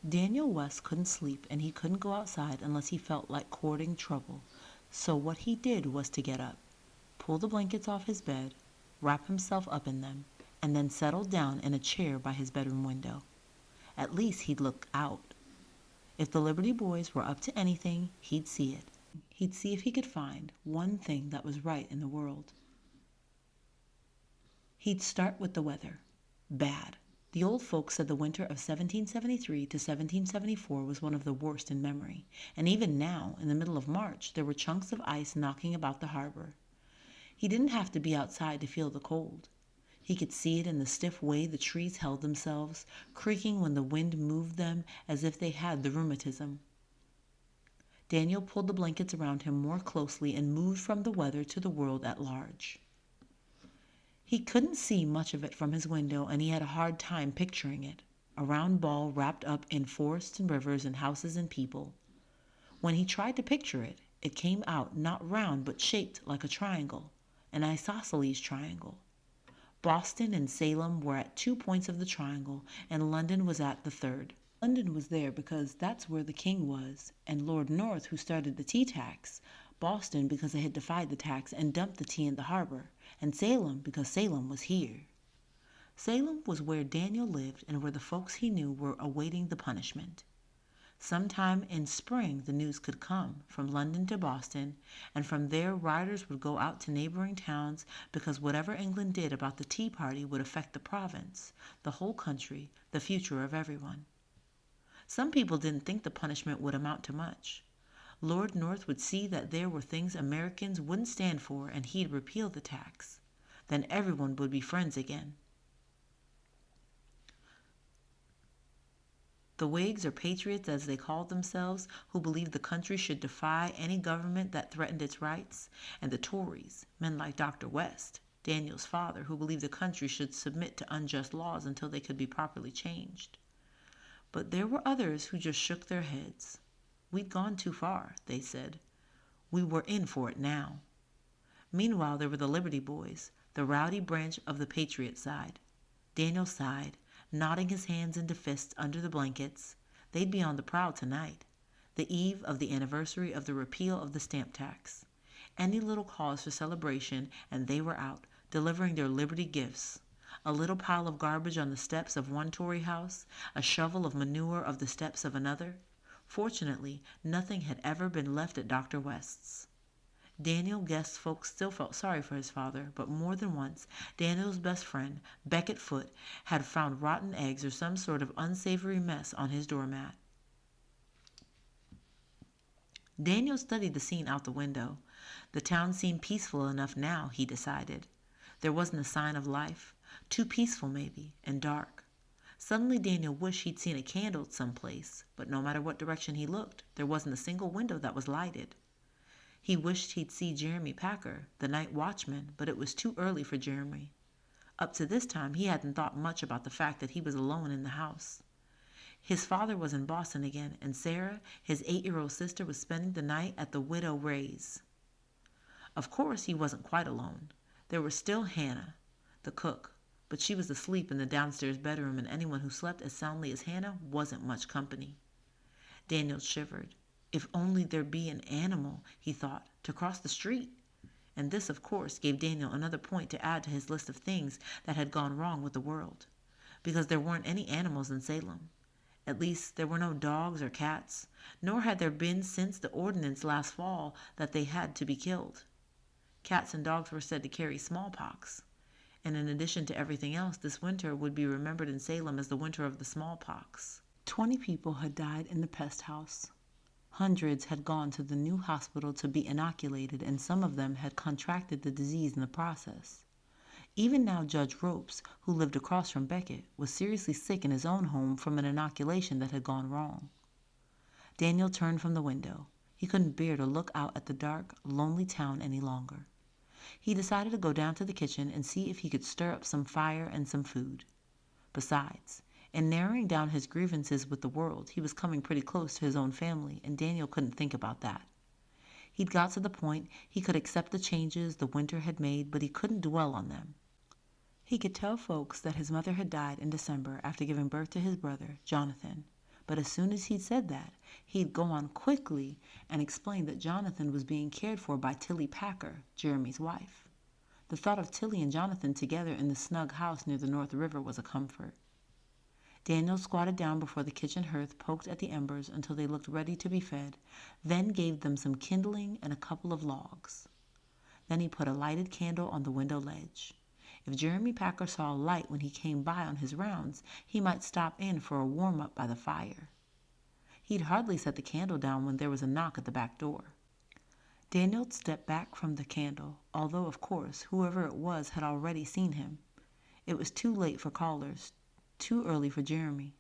Daniel West couldn't sleep and he couldn't go outside unless he felt like courting trouble. So what he did was to get up, pull the blankets off his bed, wrap himself up in them, and then settle down in a chair by his bedroom window. At least he'd look out. If the Liberty Boys were up to anything, he'd see it. He'd see if he could find one thing that was right in the world. He'd start with the weather. Bad. The old folks said the winter of 1773 to 1774 was one of the worst in memory, and even now, in the middle of March, there were chunks of ice knocking about the harbor. He didn't have to be outside to feel the cold. He could see it in the stiff way the trees held themselves, creaking when the wind moved them as if they had the rheumatism. Daniel pulled the blankets around him more closely and moved from the weather to the world at large. He couldn't see much of it from his window, and he had a hard time picturing it, a round ball wrapped up in forests and rivers and houses and people. When he tried to picture it, it came out not round but shaped like a triangle, an isosceles triangle. Boston and Salem were at 2 points of the triangle, and London was at the third. London was there because that's where the king was, and Lord North, who started the tea tax, Boston because they had defied the tax and dumped the tea in the harbor, and Salem because Salem was here. Salem was where Daniel lived and where the folks he knew were awaiting the punishment. Sometime in spring the news could come from London to Boston, and from there riders would go out to neighboring towns because whatever England did about the Tea Party would affect the province, the whole country, the future of everyone. Some people didn't think the punishment would amount to much. Lord North would see that there were things Americans wouldn't stand for and he'd repeal the tax. Then everyone would be friends again. The Whigs, or Patriots as they called themselves, who believed the country should defy any government that threatened its rights, and the Tories, men like Dr. West, Daniel's father, who believed the country should submit to unjust laws until they could be properly changed. But there were others who just shook their heads. We'd gone too far, they said. We were in for it now. Meanwhile, there were the Liberty Boys, the rowdy branch of the Patriot side. Daniel sighed, nodding his hands into fists under the blankets. They'd be on the prowl tonight, the eve of the anniversary of the repeal of the stamp tax. Any little cause for celebration, and they were out, delivering their Liberty gifts. A little pile of garbage on the steps of one Tory house, a shovel of manure of the steps of another. Fortunately, nothing had ever been left at Dr. West's. Daniel guessed folks still felt sorry for his father, but more than once Daniel's best friend, Becket Foote, had found rotten eggs or some sort of unsavory mess on his doormat. Daniel studied the scene out the window. The town seemed peaceful enough now, he decided. There wasn't a sign of life. Too peaceful, maybe, and dark. Suddenly Daniel wished he'd seen a candle someplace, but no matter what direction he looked, there wasn't a single window that was lighted. He wished he'd see Jeremy Packer, the night watchman, but it was too early for Jeremy. Up to this time he hadn't thought much about the fact that he was alone in the house. His father was in Boston again, and Sarah, his 8-year-old sister, was spending the night at the Widow Ray's. Of course he wasn't quite alone. There was still Hannah, the cook, but she was asleep in the downstairs bedroom, and anyone who slept as soundly as Hannah wasn't much company. Daniel shivered. If only there be an animal, he thought, to cross the street. And this, of course, gave Daniel another point to add to his list of things that had gone wrong with the world, because there weren't any animals in Salem. At least there were no dogs or cats, nor had there been since the ordinance last fall that they had to be killed. Cats and dogs were said to carry smallpox, and in addition to everything else, this winter would be remembered in Salem as the winter of the smallpox. 20 people had died in the pest house. Hundreds had gone to the new hospital to be inoculated, and some of them had contracted the disease in the process. Even now Judge Ropes, who lived across from Becket, was seriously sick in his own home from an inoculation that had gone wrong. Daniel turned from the window. He couldn't bear to look out at the dark, lonely town any longer. He decided to go down to the kitchen and see if he could stir up some fire and some food. Besides, in narrowing down his grievances with the world, he was coming pretty close to his own family, and Daniel couldn't think about that. He'd got to the point he could accept the changes the winter had made, but he couldn't dwell on them. He could tell folks that his mother had died in December after giving birth to his brother, Jonathan, But as soon as he'd said that, he'd go on quickly and explain that Jonathan was being cared for by Tilly Packer, Jeremy's wife. The thought of Tilly and Jonathan together in the snug house near the North River was a comfort. Daniel squatted down before the kitchen hearth, poked at the embers until they looked ready to be fed, then gave them some kindling and a couple of logs. Then he put a lighted candle on the window ledge. If Jeremy Packer saw a light when he came by on his rounds, he might stop in for a warm-up by the fire. He'd hardly set the candle down when there was a knock at the back door. Daniel stepped back from the candle, although, of course, whoever it was had already seen him. It was too late for callers, too early for Jeremy.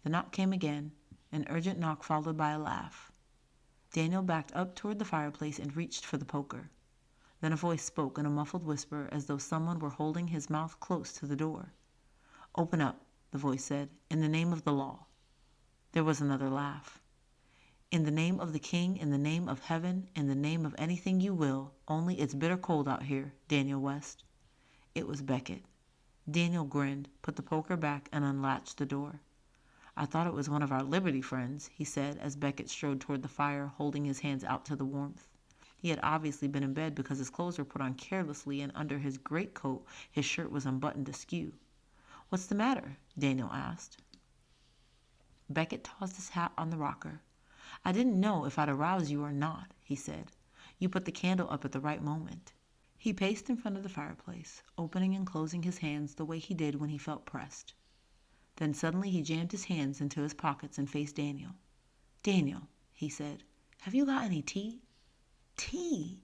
The knock came again, an urgent knock followed by a laugh. Daniel backed up toward the fireplace and reached for the poker. Then a voice spoke in a muffled whisper as though someone were holding his mouth close to the door. "Open up," the voice said, "in the name of the law." There was another laugh. "In the name of the king, in the name of heaven, in the name of anything you will, only it's bitter cold out here, Daniel West." It was Beckett. Daniel grinned, put the poker back, and unlatched the door. "I thought it was one of our Liberty friends," he said as Beckett strode toward the fire, holding his hands out to the warmth. He had obviously been in bed because his clothes were put on carelessly, and under his greatcoat his shirt was unbuttoned askew. "What's the matter?" Daniel asked. Beckett tossed his hat on the rocker. "I didn't know if I'd arouse you or not," he said. "You put the candle up at the right moment." He paced in front of the fireplace, opening and closing his hands the way he did when he felt pressed. Then suddenly he jammed his hands into his pockets and faced Daniel. "Daniel," he said, "have you got any tea?" "Tea?"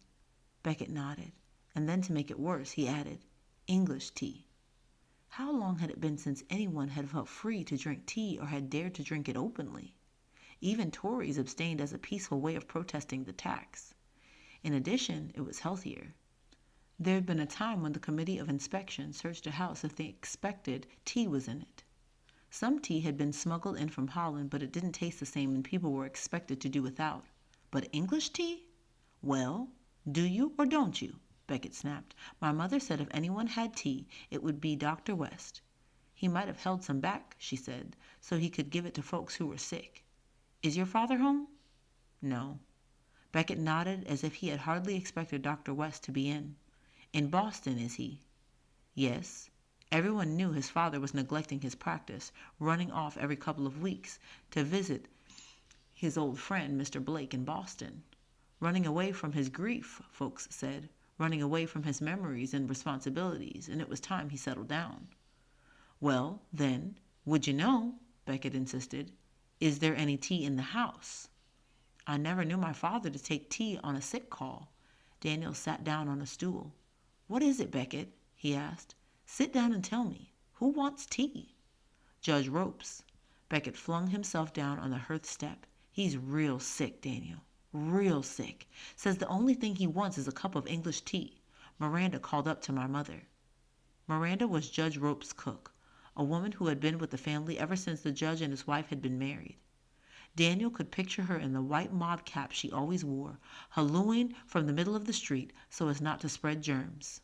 Beckett nodded, and then to make it worse, he added, "English tea." How long had it been since anyone had felt free to drink tea or had dared to drink it openly? Even Tories abstained as a peaceful way of protesting the tax. In addition, it was healthier. There had been a time when the Committee of Inspection searched a house if they expected tea was in it. Some tea had been smuggled in from Holland, but it didn't taste the same and people were expected to do without. But English tea? "Well, do you or don't you?" Beckett snapped. "My mother said if anyone had tea, it would be Dr. West. He might have held some back," she said, "so he could give it to folks who were sick. Is your father home?" "No." Beckett nodded as if he had hardly expected Dr. West to be in. "In Boston, is he?" "Yes." Everyone knew his father was neglecting his practice, running off every couple of weeks to visit his old friend, Mr. Blake, in Boston. Running away from his grief, folks said, running away from his memories and responsibilities, and it was time he settled down. "Well, then, would you know," Beckett insisted, "is there any tea in the house?" "I never knew my father to take tea on a sick call." Daniel sat down on a stool. "What is it, Beckett?" he asked. "Sit down and tell me. Who wants tea?" "Judge Ropes." Beckett flung himself down on the hearth step. "He's real sick, Daniel. Real sick. Says the only thing he wants is a cup of English tea. Miranda called up to my mother." Miranda was Judge Rope's cook, a woman who had been with the family ever since the judge and his wife had been married. Daniel could picture her in the white mob cap she always wore, hallooing from the middle of the street so as not to spread germs.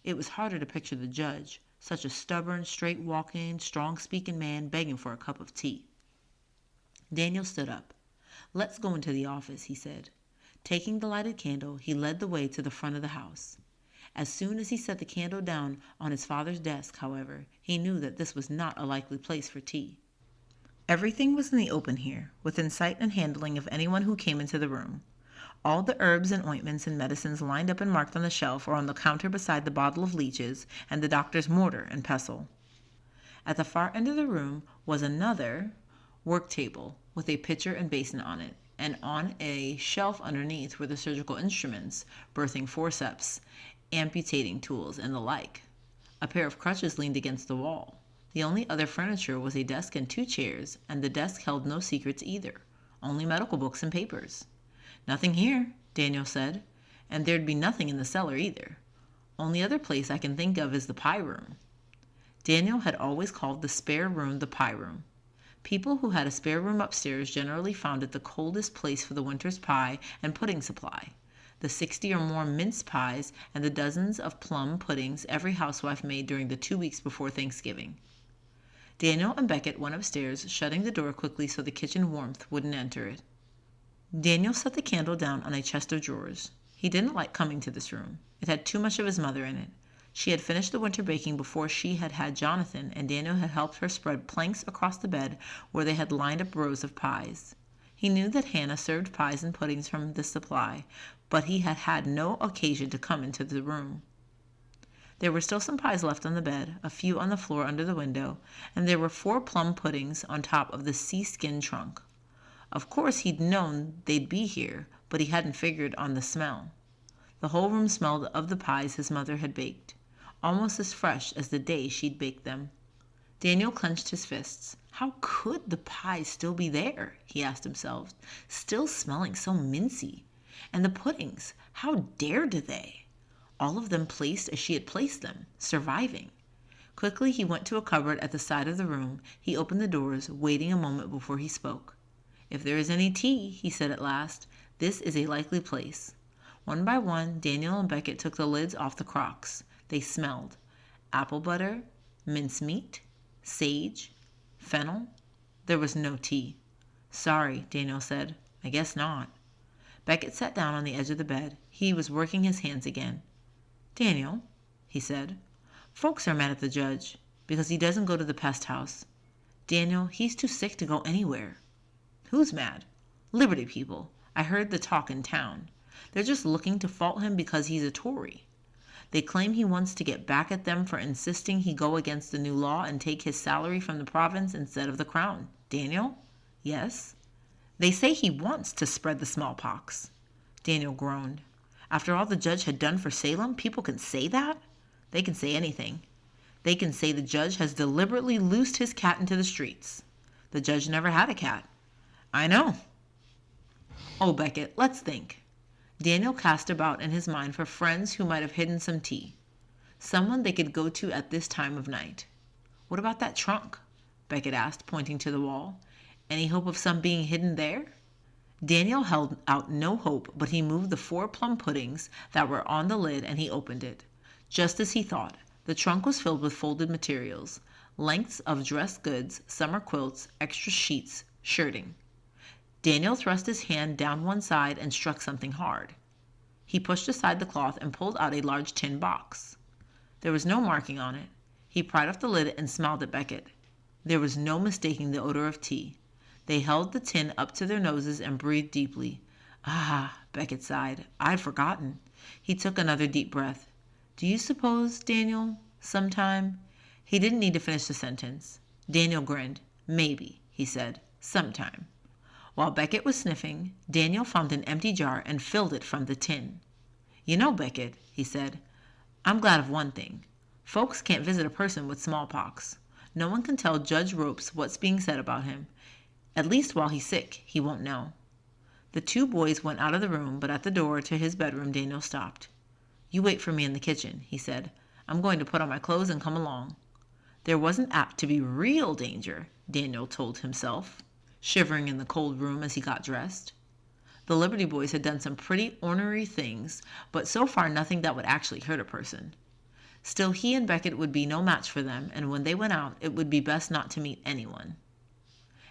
It was harder to picture the judge, such a stubborn, straight-walking, strong-speaking man begging for a cup of tea. Daniel stood up. "Let's go into the office," he said. Taking the lighted candle, he led the way to the front of the house. As soon as he set the candle down on his father's desk, however, he knew that this was not a likely place for tea. Everything was in the open here, within sight and handling of anyone who came into the room. All the herbs and ointments and medicines lined up and marked on the shelf or on the counter beside the bottle of leeches and the doctor's mortar and pestle. At the far end of the room was another work table with a pitcher and basin on it, and on a shelf underneath were the surgical instruments, birthing forceps, amputating tools, and the like. A pair of crutches leaned against the wall. The only other furniture was a desk and 2 chairs, and the desk held no secrets either, only medical books and papers. "Nothing here," Daniel said, "and there'd be nothing in the cellar either. Only other place I can think of is the pie room." Daniel had always called the spare room the pie room. People who had a spare room upstairs generally found it the coldest place for the winter's pie and pudding supply, the 60 or more mince pies and the dozens of plum puddings every housewife made during the 2 weeks before Thanksgiving. Daniel and Beckett went upstairs, shutting the door quickly so the kitchen warmth wouldn't enter it. Daniel set the candle down on a chest of drawers. He didn't like coming to this room. It had too much of his mother in it. She had finished the winter baking before she had had Jonathan, and Daniel had helped her spread planks across the bed where they had lined up rows of pies. He knew that Hannah served pies and puddings from this supply, but he had had no occasion to come into the room. There were still some pies left on the bed, a few on the floor under the window, and there were 4 plum puddings on top of the seaskin trunk. Of course he'd known they'd be here, but he hadn't figured on the smell. The whole room smelled of the pies his mother had baked, almost as fresh as the day she'd baked them. Daniel clenched his fists. How could the pies still be there, he asked himself, still smelling so mincy? And the puddings, how dared they? All of them placed as she had placed them, surviving. Quickly he went to a cupboard at the side of the room. He opened the doors, waiting a moment before he spoke. "If there is any tea," he said at last, "this is a likely place." One by one, Daniel and Beckett took the lids off the crocks. They smelled apple butter, mincemeat, sage, fennel. There was no tea. "Sorry," Daniel said. "I guess not." Beckett sat down on the edge of the bed. He was working his hands again. "Daniel," he said, "folks are mad at the judge because he doesn't go to the pest house. Daniel, he's too sick to go anywhere." "Who's mad?" "Liberty people. I heard the talk in town. They're just looking to fault him because he's a Tory. They claim he wants to get back at them for insisting he go against the new law and take his salary from the province instead of the crown." "Daniel?" "Yes?" "They say he wants to spread the smallpox." Daniel groaned. After all the judge had done for Salem, people can say that? They can say anything. They can say the judge has deliberately loosed his cat into the streets. The judge never had a cat. "I know." "Oh, Beckett, let's think." Daniel cast about in his mind for friends who might have hidden some tea. Someone they could go to at this time of night. "What about that trunk?" Beckett asked, pointing to the wall. "Any hope of some being hidden there?" Daniel held out no hope, but he moved the 4 plum puddings that were on the lid and he opened it. Just as he thought, the trunk was filled with folded materials, lengths of dress goods, summer quilts, extra sheets, shirting. Daniel thrust his hand down one side and struck something hard. He pushed aside the cloth and pulled out a large tin box. There was no marking on it. He pried off the lid and smiled at Beckett. There was no mistaking the odor of tea. They held the tin up to their noses and breathed deeply. "Ah," Beckett sighed, "I'd forgotten." He took another deep breath. "Do you suppose, Daniel, sometime—" He didn't need to finish the sentence. Daniel grinned. "Maybe," he said, "sometime." While Beckett was sniffing, Daniel found an empty jar and filled it from the tin. "You know, Beckett," he said, "I'm glad of one thing. Folks can't visit a person with smallpox. No one can tell Judge Ropes what's being said about him. At least while he's sick, he won't know." The 2 boys went out of the room, but at the door to his bedroom, Daniel stopped. "You wait for me in the kitchen," he said. "I'm going to put on my clothes and come along." There wasn't apt to be real danger, Daniel told himself, shivering in the cold room as he got dressed. The Liberty boys had done some pretty ornery things, but so far nothing that would actually hurt a person. Still, he and Beckett would be no match for them, and when they went out, it would be best not to meet anyone.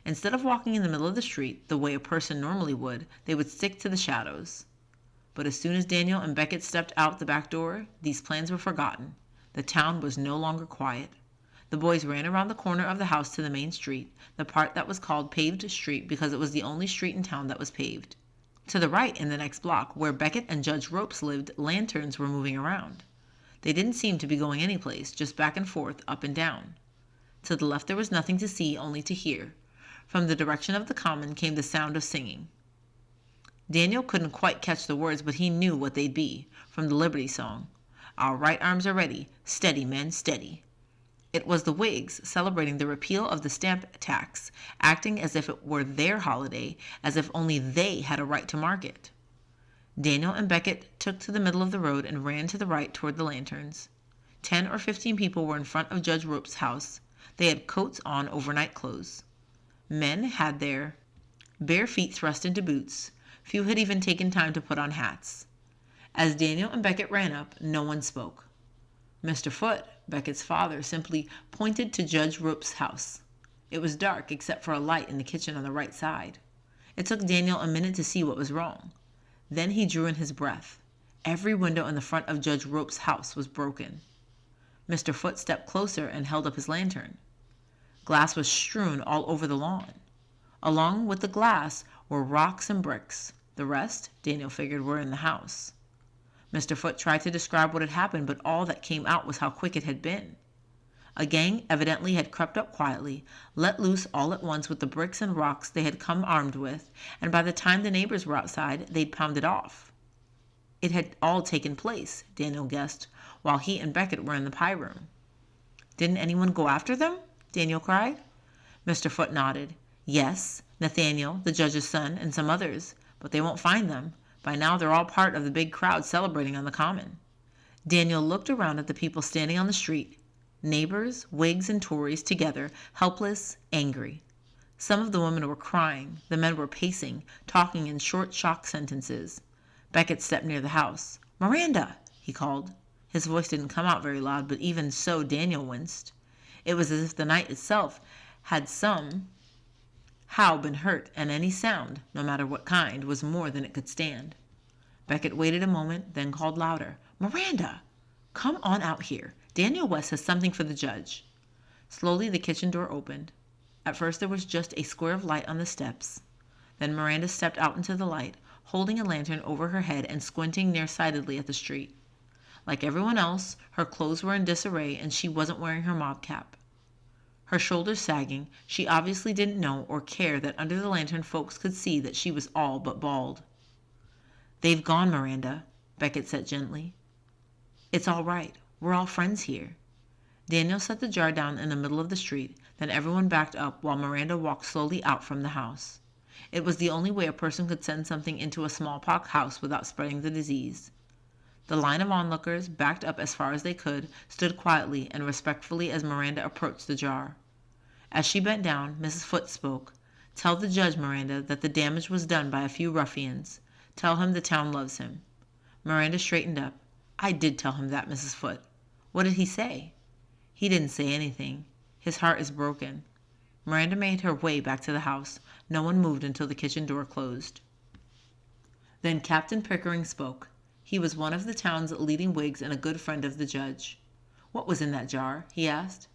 Instead of walking in the middle of the street, the way a person normally would, they would stick to the shadows. But as soon as Daniel and Beckett stepped out the back door, these plans were forgotten. The town was no longer quiet. The boys ran around the corner of the house to the main street, the part that was called Paved Street because it was the only street in town that was paved. To the right, in the next block, where Beckett and Judge Ropes lived, lanterns were moving around. They didn't seem to be going anyplace, just back and forth, up and down. To the left there was nothing to see, only to hear. From the direction of the common came the sound of singing. Daniel couldn't quite catch the words, but he knew what they'd be, from the Liberty song. "Our right arms are ready. Steady, men, steady." It was the Whigs celebrating the repeal of the stamp tax, acting as if it were their holiday, as if only they had a right to mark it. Daniel and Beckett took to the middle of the road and ran to the right toward the lanterns. 10 or 15 people were in front of Judge Rope's house. They had coats on over night clothes. Men had their bare feet thrust into boots. Few had even taken time to put on hats. As Daniel and Beckett ran up, no one spoke. "Mr. Foote," Beckett's father simply pointed to Judge Rope's house. It was dark except for a light in the kitchen on the right side. It took Daniel a minute to see what was wrong. Then he drew in his breath. Every window in the front of Judge Rope's house was broken. Mr. Foote stepped closer and held up his lantern. Glass was strewn all over the lawn. Along with the glass were rocks and bricks. The rest, Daniel figured, were in the house. Mr. Foote tried to describe what had happened, but all that came out was how quick it had been. A gang evidently had crept up quietly, let loose all at once with the bricks and rocks they had come armed with, and by the time the neighbors were outside, they'd pounded off. It had all taken place, Daniel guessed, while he and Beckett were in the pie room. "Didn't anyone go after them?" Daniel cried. Mr. Foote nodded. "Yes, Nathaniel, the judge's son, and some others, but they won't find them. By now they're all part of the big crowd celebrating on the common." Daniel looked around at the people standing on the street, neighbors, Whigs and Tories together, helpless, angry. Some of the women were crying. The men were pacing, talking in short, shocked sentences. Beckett stepped near the house. "Miranda!" he called. His voice didn't come out very loud, but even so Daniel winced. It was as if the night itself had somehow been hurt, and any sound, no matter what kind, was more than it could stand. Beckett waited a moment, then called louder, "Miranda! Come on out here. Daniel West has something for the judge." Slowly the kitchen door opened. At first there was just a square of light on the steps. Then Miranda stepped out into the light, holding a lantern over her head and squinting nearsightedly at the street. Like everyone else, her clothes were in disarray and she wasn't wearing her mob cap. Her shoulders sagging, she obviously didn't know or care that under the lantern folks could see that she was all but bald. "They've gone, Miranda," Beckett said gently. "It's all right. We're all friends here." Daniel set the jar down in the middle of the street, then everyone backed up while Miranda walked slowly out from the house. It was the only way a person could send something into a smallpox house without spreading the disease. The line of onlookers, backed up as far as they could, stood quietly and respectfully as Miranda approached the jar. As she bent down, Mrs. Foote spoke. "Tell the judge, Miranda, that the damage was done by a few ruffians. Tell him the town loves him." Miranda straightened up. "I did tell him that, Mrs. Foote." "What did he say?" "He didn't say anything. His heart is broken." Miranda made her way back to the house. No one moved until the kitchen door closed. Then Captain Pickering spoke. He was one of the town's leading Whigs and a good friend of the judge. "What was in that jar?" he asked.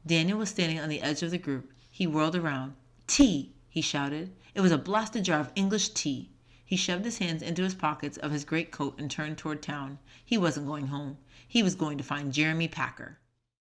Daniel was standing on the edge of the group. He whirled around. "Tea!" he shouted. "It was a blasted jar of English tea." He shoved his hands into his pockets of his great coat and turned toward town. He wasn't going home. He was going to find Jeremy Packer.